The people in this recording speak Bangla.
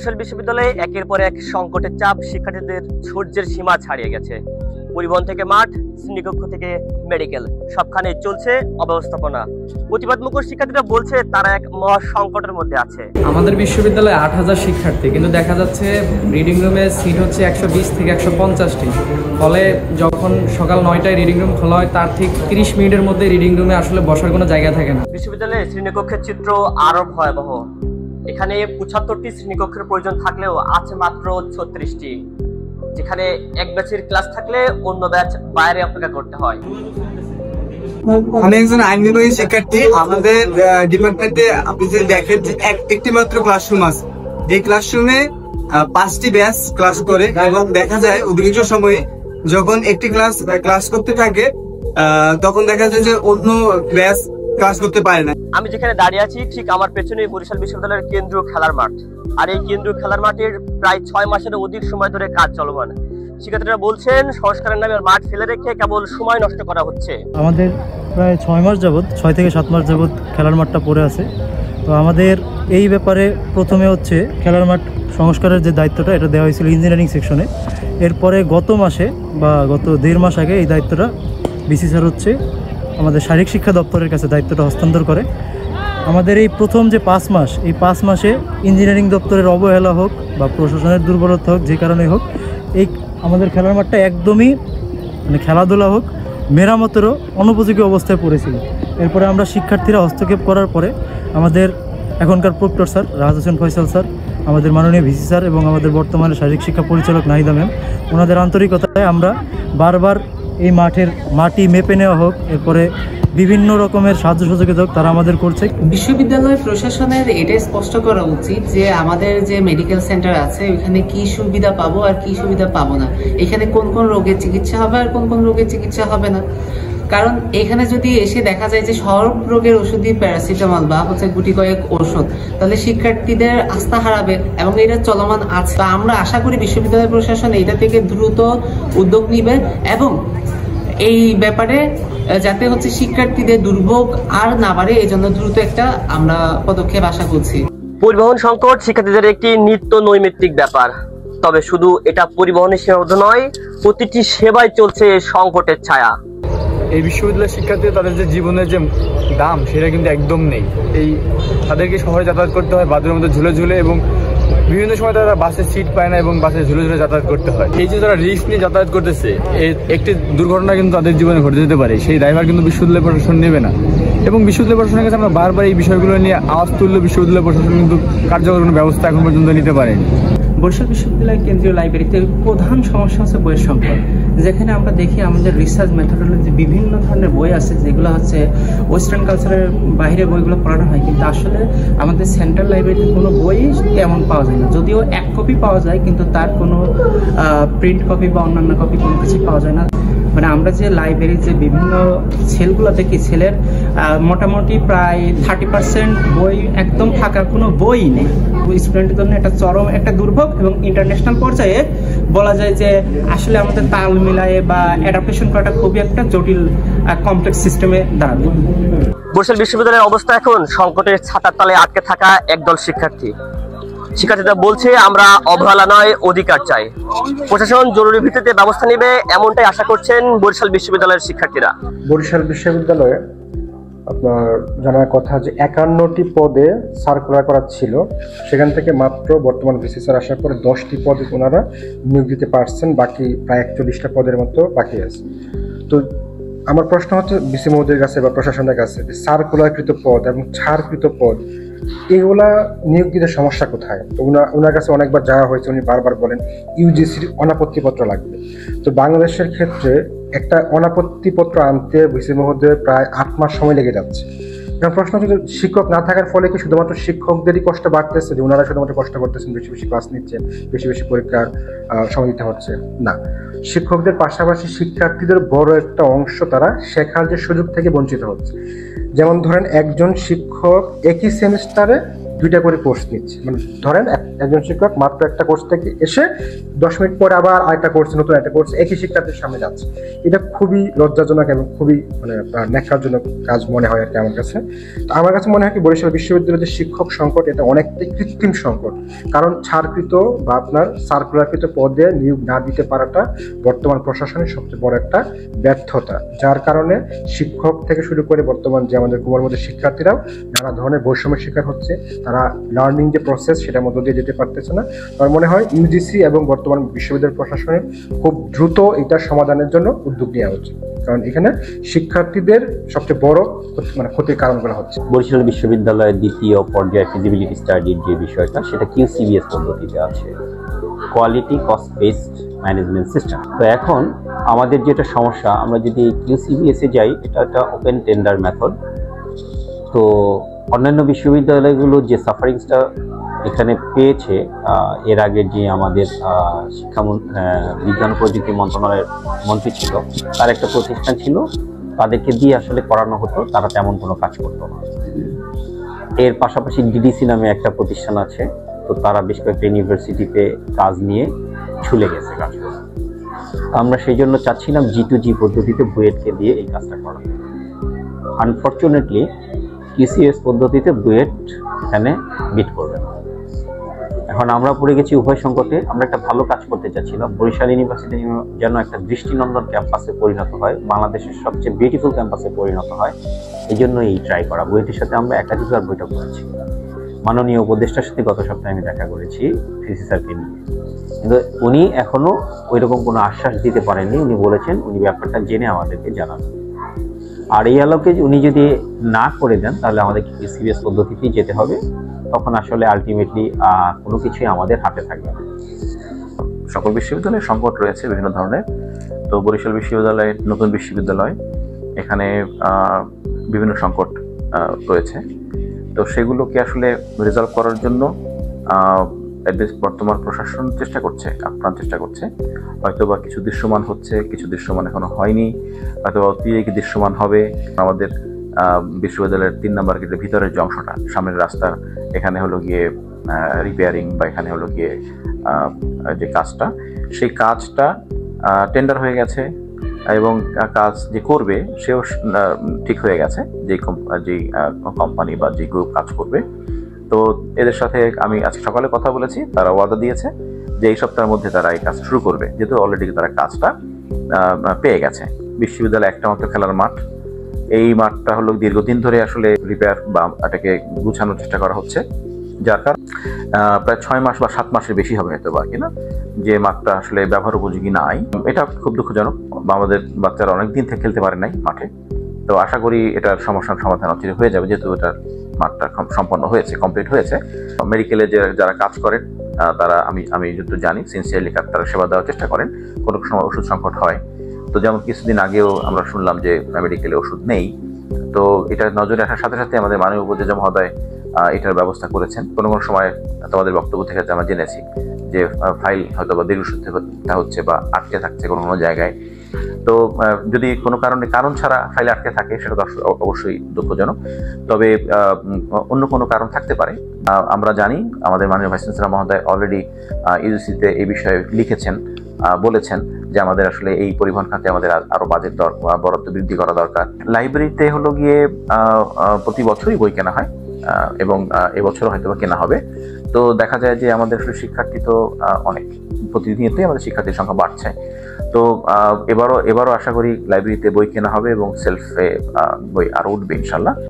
বরিশাল বিশ্ববিদ্যালয়ে একের পর এক সংকটের চাপ শিক্ষার্থীদের ধৈর্যের সীমা ছাড়িয়ে গেছে। পরিবহন থেকে মাঠ, শ্রেণীকক্ষ থেকে মেডিকেল, সবখানে চলছে অব্যবস্থাপনা। প্রতিবাদমুখর শিক্ষার্থীরা বলছে তারা এক মহা সংকটের মধ্যে আছে। আমাদের বিশ্ববিদ্যালয়ে ৮,০০০ শিক্ষার্থী, কিন্তু দেখা যাচ্ছে রিডিং রুমে সিট হচ্ছে ১২০ থেকে ১৫০টি। ফলে যখন সকাল ৯টায় রিডিং রুম খোলা হয়, তার ঠিক ৩০ মিনিটের মধ্যে রিডিং রুমে আসলে বসার কোনো জায়গা থাকে না। বিশ্ববিদ্যালয়ে শ্রেণীকক্ষের চিত্র আরো ভয়াবহ। এখানে ৭৫টি শ্রেণীকক্ষের প্রয়োজন থাকলেও আছে মাত্র ৩৬টি, যেখানে এক ব্যাচের ক্লাস থাকলে অন্য ব্যাচ বাইরে অপেক্ষা করতে হয়। আমি একজন আইন বিভাগী শিক্ষার্থী। আমাদের ডিপার্টমেন্টে আপনি যদি দেখেন যে একটি মাত্র ক্লাসরুম আছে, যে ক্লাসরুমে 5টি ব্যাচ ক্লাস করে, এবং দেখা যায় অধিকাংশ সময়ে যখন একটি ক্লাস করতে থাকে তখন দেখা যায় যে অন্য ব্যাচ ক্লাস করতে পারে না। আমি যেখানে দাঁড়িয়ে আছি ঠিক আমার পেছনেই বরিশাল বিশ্ববিদ্যালয়ের কেন্দ্রীয় খেলার মাঠ। আর এই কেন্দ্রীয় খেলার মাঠের প্রায় 6 মাসের অধিক সময় ধরে কাজ চলমান। শিক্ষার্থীরা বলছেন সংস্কারের নামে মাঠ ফেলে রেখে কেবল সময় নষ্ট করা হচ্ছে। আমাদের প্রায় 6 মাস যাবৎ, 6 থেকে 7 মাস যাবৎ খেলার মাঠটা পড়ে আছে। তো আমাদের এই ব্যাপারে প্রথমে হচ্ছে খেলার মাঠ সংস্কারের যে দায়িত্বটা, এটা দেওয়া হয়েছিল ইঞ্জিনিয়ারিং সেকশনে। এরপরে গত মাসে বা গত 1.5 মাস আগে এই দায়িত্বটা বিসি স্যার হচ্ছে আমাদের শারীরিক শিক্ষা দপ্তরের কাছে দায়িত্বটা হস্তান্তর করে। আমাদের এই প্রথম যে 5 মাস, এই 5 মাসে ইঞ্জিনিয়ারিং দপ্তরের অবহেলা হোক বা প্রশাসনের দুর্বলতা হোক, যে কারণে হোক, এই আমাদের খেলার মাঠটা একদমই খেলাধুলা হোক, মেরামতেরও অনুপযোগী অবস্থায় পড়েছিল। এরপরে আমরা শিক্ষার্থীরা হস্তক্ষেপ করার পরে আমাদের এখনকার proctor sir Rahat Hossain Faisal sir, আমাদের মাননীয় ভিসি স্যার এবং আমাদের বর্তমানে শারীরিক শিক্ষা পরিচালক নাহিদা ম্যাম, ওনাদের আন্তরিকতায় আমরা বারবার এই মাটি মেপে নেওয়া হোক, এরপরে বিভিন্ন রকমের সাহায্য সহযোগিতা হোক, তারা আমাদের করছে। বিশ্ববিদ্যালয় প্রশাসনের এটাই স্পষ্ট করা উচিত যে আমাদের যে মেডিকেল সেন্টার আছে ওইখানে কি সুবিধা পাবো আর কি সুবিধা পাবো না, এখানে কোন কোন রোগের চিকিৎসা হবে আর কোন কোন রোগের চিকিৎসা হবে না। কারণ এখানে যদি এসে দেখা যায় যে সব রোগের ওষুধই প্যারাসিটামল বা হচ্ছে গুটি কয়েক ওষুধ, তাহলে শিক্ষার্থীদের আস্থা হারাবে এবং এটা চলমান আছে। আমরা আশা করি বিশ্ববিদ্যালয় প্রশাসন এটা থেকে দ্রুত উদ্যোগ নিবে এবং এই ব্যাপারে যাতে হচ্ছে শিক্ষার্থীদের দুর্ভোগ আর না বাড়ে, এই জন্য দ্রুত একটা আমরা পদক্ষেপ আশা করছি। পরিবহন সংকট শিক্ষার্থীদের একটি নিত্য নৈমিত্তিক ব্যাপার। তবে শুধু এটা পরিবহনের সীমাবদ্ধ নয়, প্রতিটি সেবায় চলছে সংকটের ছায়া। এই বিশ্ববিদ্যালয়ের শিক্ষার্থীরা তাদের যে জীবনের যে দাম, সেটা কিন্তু একদম নেই। তাদেরকে শহরে যাতায়াত করতে হয় বাদুরের মধ্যে ঝুলে ঝুলে, এবং বিভিন্ন সময় তারা বাসে সিট পায় না এবং বাসে ঝুলে ঝুলে যাতায়াত করতে হয়। এই যে তারা রিস্ক নিয়ে যাতায়াত করতেছে, একটি দুর্ঘটনা কিন্তু তাদের জীবনে ঘটে যেতে পারে, সেই ড্রাইভার কিন্তু বিশ্ববিদ্যালয় প্রশাসন নেবে না। এবং বিশ্ববিদ্যালয় প্রশাসনের কাছে আমরা বারবার এই বিষয়গুলো নিয়ে আওয়াজ তুললে বিশ্ববিদ্যালয় প্রশাসন কিন্তু কার্যকর কোনো ব্যবস্থা এখন পর্যন্ত নিতে পারেনি। বরিশাল বিশ্ববিদ্যালয়ের কেন্দ্রীয় লাইব্রেরিতে প্রধান সমস্যা হচ্ছে বইয়ের সংকট। যেখানে আমরা দেখি আমাদের রিসার্চ মেথোডোলজি বিভিন্ন ধরনের বই আছে যেগুলো হচ্ছে ওয়েস্টার্ন কালচারের বাইরে বইগুলো পড়ানো হয়, কিন্তু আসলে আমাদের সেন্ট্রাল লাইব্রেরিতে কোনো বই তেমন পাওয়া যায় না। যদিও 1 কপি পাওয়া যায়, কিন্তু তার কোনো প্রিন্ট কপি বা অন্যান্য কপি কোনো কিছু পাওয়া যায় না। মানে আমরা যে লাইব্রেরির যে বিভিন্ন সেলগুলো দেখি, সেলের মোটামুটি প্রায় 30% বই একদম ফাঁকা, কোনো বই নেই। স্টুডেন্টের জন্য এটা চরম একটা দুর্ভোগ এবং ইন্টারন্যাশনাল পর্যায়ে বলা যায় যে আসলে আমাদের তাল মিলায়ে বা অ্যাডাপ্টেশন করাটা খুবই একটা জটিল কমপ্লেক্স সিস্টেমে দাঁড়াবে। বরিশাল বিশ্ববিদ্যালয়ের অবস্থা এখন সংকটের ছাতার তলায় আটকে থাকা একদল শিক্ষার্থীরা বলছে আমরা অবহেলা নয়, অধিকার চাই। প্রশাসন জরুরি ভিত্তিতে ব্যবস্থা নেবে, এমনটাই আশা করছেন বরিশাল বিশ্ববিদ্যালয়ের শিক্ষার্থীরা। বরিশাল বিশ্ববিদ্যালয়ে আপনার জানার কথা যে 51টি পদে সার্কুলার করা ছিল, সেখান থেকে মাত্র বর্তমান ভিসি স্যার আসার পরে 10টি পদে ওনারা নিয়োগ দিতে পারছেন, বাকি প্রায় 41টা পদের মতো বাকি আছে। তো আমার প্রশ্ন হচ্ছে ভিসি মহোদয়ের কাছে বা প্রশাসনের কাছে, সার্কুলারকৃত পদ এবং ছাড়কৃত পদ এগুলা নিয়োগ দিতে সমস্যা কোথায়? তো ওনার কাছে অনেকবার যাওয়া হয়েছে, উনি বারবার বলেন ইউজিসির অনাপত্তিপত্র লাগবে। তো বাংলাদেশের ক্ষেত্রে একটা অনাপত্তিপত্র আনতে ভিসি মহোদয়ের প্রায় 8 মাস সময় লেগে যাচ্ছে। কারণ প্রশ্ন হচ্ছে শিক্ষক না থাকার ফলে কি শুধুমাত্র শিক্ষকদেরই কষ্ট বাড়তেছে, যে ওনারা শুধুমাত্র কষ্ট করতেছেন, বেশি বেশি ক্লাস নিচ্ছেন, বেশি বেশি পরীক্ষার সময় দিতে হচ্ছে না, শিক্ষকদের পাশাপাশি শিক্ষার্থীদের বড় একটা অংশ তারা শেখার যে সুযোগ থেকে বঞ্চিত হচ্ছে। যেমন ধরেন একজন শিক্ষক একই সেমিস্টারে 2টা করে কোর্স নিচ্ছে, মানে ধরেন একজন শিক্ষক মাত্র একটা কোর্স থেকে এসে 10 মিনিট পরে আবার আরেকটা কোর্স, নতুন একটা কোর্স একই শিক্ষার্থীর সামনে যাচ্ছে। এটা খুবই লজ্জাজনক এবং খুবই মানে ন্যাক্কারজনক কাজ মনে হয় আর কি আমার কাছে। তো আমার কাছে মনে হয় কি বরিশাল বিশ্ববিদ্যালয়ের যে শিক্ষক সংকট এটা অনেকটাই কৃত্রিম সংকট, কারণ ছাড়কৃত বা আপনার সার্কুলারকৃত পদে নিয়োগ না দিতে পারাটা বর্তমান প্রশাসনের সবচেয়ে বড় একটা ব্যর্থতা, যার কারণে শিক্ষক থেকে শুরু করে বর্তমান যে আমাদের কুমার মধ্যে শিক্ষার্থীরাও নানা ধরনের বৈষম্যের শিকার হচ্ছে। তারা লার্নিং যে প্রসেস সেটার মধ্য দিয়ে যেতে পারতেছে না। আমার মনে হয় ইউজিসি এবং বর্তমান বিশ্ববিদ্যালয় প্রশাসনের খুব দ্রুত এটার সমাধানের জন্য উদ্যোগ নেওয়া উচিত, কারণ এখানে শিক্ষার্থীদের সবচেয়ে বড় মানে ক্ষতির কারণ করা হচ্ছে। বরিশাল বিশ্ববিদ্যালয়ের দ্বিতীয় পর্যায়ে ফিজিবিলিটি স্টাডির যে বিষয়টা সেটা QCBS পদ্ধতিতে আছে, quality cost based management system. তো এখন আমাদের যেটা সমস্যা, আমরা যদি QCBS এ যাই, এটা একটা ওপেন টেন্ডার মেথড। তো অন্যান্য বিশ্ববিদ্যালয়গুলো যে সাফারিংসটা এখানে পেয়েছে, এর আগে যে আমাদের বিজ্ঞান ও প্রযুক্তি মন্ত্রণালয়ের মন্ত্রী ছিল, তার একটা প্রতিষ্ঠান ছিল, তাদেরকে দিয়ে আসলে করানো হতো, তারা তেমন কোনো কাজ করতো না। এর পাশাপাশি DDC নামে একটা প্রতিষ্ঠান আছে, তো তারা বেশ কয়েকটা ইউনিভার্সিটিতে কাজ নিয়ে ছুলে গেছে কাজ করে। আমরা সেই জন্য চাচ্ছিলাম G2G পদ্ধতিতে বুয়েটকে দিয়ে এই কাজটা করা। আনফর্চুনেটলি QCS পদ্ধতিতে বুয়েট এখানে বিট করবে না। এখন আমরা পড়ে গেছি উভয় সংকটে। আমরা একটা ভালো কাজ করতে চাচ্ছিলাম, বরিশাল ইউনিভার্সিটি যেন একটা দৃষ্টিনন্দন ক্যাম্পাসে পরিণত হয়, বাংলাদেশের সবচেয়ে বিউটিফুল ক্যাম্পাসে পরিণত হয়। এই জন্য এই ট্রাই করা। বুয়েটের সাথে আমরা একাধিকবার বৈঠক করেছি, মাননীয় উপদেষ্টার সাথে গত সপ্তাহে আমি দেখা করেছি ভিসি স্যারকে নিয়ে, কিন্তু উনি এখনো ওইরকম কোনো আশ্বাস দিতে পারেননি। উনি বলেছেন উনি ব্যাপারটা জেনে আমাদেরকে জানাবেন। আর এই আলোকে উনি যদি না করে দেন তাহলে আমাদের QCBS পদ্ধতিতেই যেতে হবে, তখন আসলে আলটিমেটলি কোনো কিছুই আমাদের হাতে থাকবে না। সকল বিশ্ববিদ্যালয়ে সংকট রয়েছে বিভিন্ন ধরনের। তো বরিশাল বিশ্ববিদ্যালয় নতুন বিশ্ববিদ্যালয়, এখানে বিভিন্ন সংকট রয়েছে। তো সেগুলোকে আসলে রিজলভ করার জন্য বর্তমান প্রশাসন চেষ্টা করছে, আপ্রাণ চেষ্টা করছে। হয়তোবা কিছু দৃশ্যমান হচ্ছে, কিছু দৃশ্যমান এখনো হয়নি, হয়তোবা অতিরিক্ত দৃশ্যমান হবে। আমাদের বিশ্ববিদ্যালয়ের 3 নম্বর গেটের ভিতরের যে অংশটা, সামনের রাস্তা, এখানে হলো গিয়ে রিপেয়ারিং বা এখানে হলো গিয়ে যে কাজটা, সেই কাজটা টেন্ডার হয়ে গেছে এবং কাজ যে করবে সেও ঠিক হয়ে গেছে, যে কোম্পানি বা যে গ্রুপ কাজ করবে। তো এদের সাথে আমি আজকে সকালে কথা বলেছি, তারা ওয়াদা দিয়েছে যে এই সপ্তাহের মধ্যে তারা এই কাজ শুরু করবে, যেহেতু অলরেডি তারা কাজটা পেয়ে গেছে। বিশ্ববিদ্যালয়ে একটা মাত্র খেলার মাঠ, এই মাঠটা হলো দীর্ঘদিন ধরে আসলে রিপেয়ার বা এটাকে গুছানোর চেষ্টা করা হচ্ছে, যার কারণ প্রায় 6 মাস বা 7 মাসের বেশি হবে হয়তো বা কিনা যে মাঠটা আসলে ব্যবহার উপযোগী নাই। এটা খুব দুঃখজনক, আমাদের বাচ্চারা অনেকদিন থেকে খেলতে পারে নাই মাঠে। তো আশা করি এটার সমস্যার সমাধান অচিরে হয়ে যাবে, যেহেতু এটার মাঠটা সম্পন্ন হয়েছে, কমপ্লিট হয়েছে। মেডিকেলে যারা কাজ করেন তারা আমি যতটুকু জানি সিনসিয়ারলি তারা সেবা দেওয়ার চেষ্টা করেন। কোনো সময় ওষুধ সংকট হয়, তো যেমন কিছুদিন আগেও আমরা শুনলাম যে মেডিকেলে ওষুধ নেই। তো এটা নজরে আসার সাথে সাথে আমাদের মাননীয় উপদেষ্টা মহোদয় এটার ব্যবস্থা করেছেন। কোনো কোনো সময় তোমাদের বক্তব্য থেকে আমরা জেনেছি যে ফাইল হয়তো বা দীর্ঘসূত্রে হচ্ছে বা আটকে থাকছে কোনো কোনো জায়গায়। তো যদি কোনো কারণ ছাড়া ফাইল আটকে থাকে সেটা তো অবশ্যই দুঃখজনক, তবে অন্য কোনো কারণ থাকতে পারে। আমরা জানি আমাদের মাননীয় ভাইস চ্যান্সেলর মহোদয় অলরেডি ইউজিসিতে এই বিষয়ে লিখেছেন, বলেছেন যে আমাদের আসলে এই পরিবহন খাতে আমাদের আরো বাজেট বরাদ্দ বৃদ্ধি করা দরকার। লাইব্রেরিতে হলো গিয়ে প্রতি বছরই বই কেনা হয় এবং এবছরও হয়তো বা কেনা হবে। তো দেখা যায় যে আমাদের আসলে শিক্ষার্থী তো অনেক, প্রতিনিয়তই আমাদের শিক্ষার্থীর সংখ্যা বাড়ছে। তো এবারও আশা করি লাইব্রেরিতে বই কেনা হবে এবং সেলফে বই আরো উঠবে ইনশাল্লাহ।